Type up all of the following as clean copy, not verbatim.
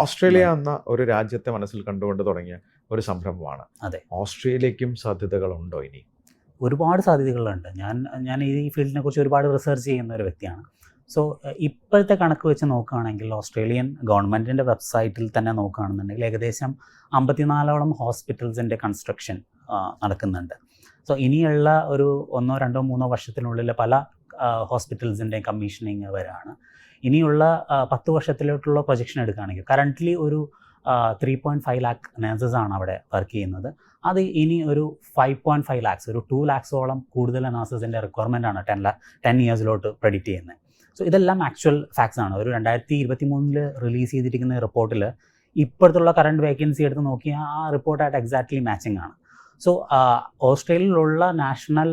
Australia എന്ന ഒരു രാജ്യത്തെ മനസ്സിൽ കണ്ടുകൊണ്ട് തുടങ്ങിയ ഒരു സംരംഭമാണ്. അതെ. ഓസ്ട്രേലിയക്കും സാധ്യതകളുണ്ടോ ഇനി? ഒരുപാട് സാധ്യതകളുണ്ട്. ഞാൻ ഈ ഫീൽഡിനെ കുറിച്ച് ഒരുപാട് റിസർച്ച് ചെയ്യുന്ന ഒരു വ്യക്തിയാണ്. സോ ഇപ്പോഴത്തെ കണക്ക് വെച്ച് നോക്കുകയാണെങ്കിൽ ഓസ്ട്രേലിയൻ ഗവൺമെൻറ്റിൻ്റെ വെബ്സൈറ്റിൽ തന്നെ നോക്കുകയാണെന്നുണ്ടെങ്കിൽ ഏകദേശം 54ഓളം ഹോസ്പിറ്റൽസിൻ്റെ കൺസ്ട്രക്ഷൻ നടക്കുന്നുണ്ട്. സോ ഇനിയുള്ള ഒരു 1, 2, 3 വർഷത്തിനുള്ളിൽ പല ഹോസ്പിറ്റൽസിൻ്റെയും കമ്മീഷനിങ് വരാണ്. ഇനിയുള്ള 10 വർഷത്തിലോട്ടുള്ള പ്രൊജക്ഷൻ എടുക്കുകയാണെങ്കിൽ കറൻ്റ്ലി ഒരു 3.5 ലാക്ക് നേഴ്സസാണ് അവിടെ വർക്ക് ചെയ്യുന്നത്. അത് ഇനി ഒരു 5.5 ലാക്സ്, ഒരു 2 ലാക്സോളം കൂടുതൽ നേഴ്സസിൻ്റെ റിക്വയർമെൻ്റ് ആണ് 10 ഇയേഴ്സിലോട്ട് പ്രെഡിക്റ്റ് ചെയ്യുന്നത്. സോ ഇതെല്ലാം ആക്ച്വൽ ഫാക്ട്സ് ആണ്. ഒരു 2023 റിലീസ് ചെയ്തിരിക്കുന്ന റിപ്പോർട്ടിൽ ഇപ്പോഴത്തുള്ള കറണ്ട് വേക്കൻസി എടുത്ത് നോക്കിയാൽ ആ റിപ്പോർട്ടായിട്ട് എക്സാക്ട്ലി മാച്ചിങ് ആണ്. സോ ഓസ്ട്രേലിയയിലുള്ള national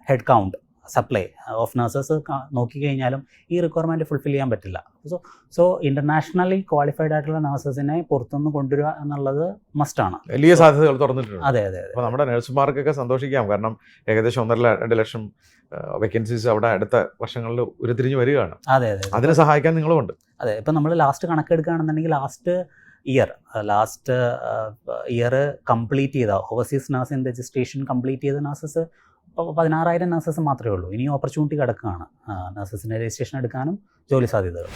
head count supply of nurses നോക്കിക്കഴിഞ്ഞാലും ഈ റിക്വയർമെൻറ്റ് ഫുൾഫിൽ ചെയ്യാൻ പറ്റില്ല. സോ ഇൻ്റർനാഷണലി ക്വാളിഫൈഡ് ആയിട്ടുള്ള നഴ്സസിനെ പുറത്തുനിന്ന് കൊണ്ടുവരിക എന്നുള്ളത് മസ്റ്റാണ്. വലിയ സാധ്യതകൾ തുറന്നിട്ടുണ്ട്. അതെ. അപ്പോൾ നമ്മുടെ നഴ്സുമാർക്കൊക്കെ സന്തോഷിക്കാം. കാരണം ഏകദേശം 1.5-2 ലക്ഷം വേക്കൻസീസ് അവിടെ അടുത്ത വർഷങ്ങളിൽ ഉരുത്തിരിഞ്ഞ് വരികയാണ്. അതെ. അതിനെ സഹായിക്കാൻ നിങ്ങളുമുണ്ട്. അതെ. ഇപ്പം നമ്മൾ ലാസ്റ്റ് കണക്കെടുക്കുകയാണെന്നുണ്ടെങ്കിൽ ലാസ്റ്റ് ഇയർ കംപ്ലീറ്റ് ചെയ്ത ഓവർസീസ് നഴ്സിംഗ് രജിസ്ട്രേഷൻ കംപ്ലീറ്റ് ചെയ്ത നഴ്സസ് 16,000 നഴ്സസ് മാത്രമേ ഉള്ളൂ. ഇനി ഓപ്പർച്യൂണിറ്റി കിടക്കുകയാണ് നഴ്സസിൻ്റെ രജിസ്ട്രേഷൻ എടുക്കാനും ജോലി സാധ്യതകൾ.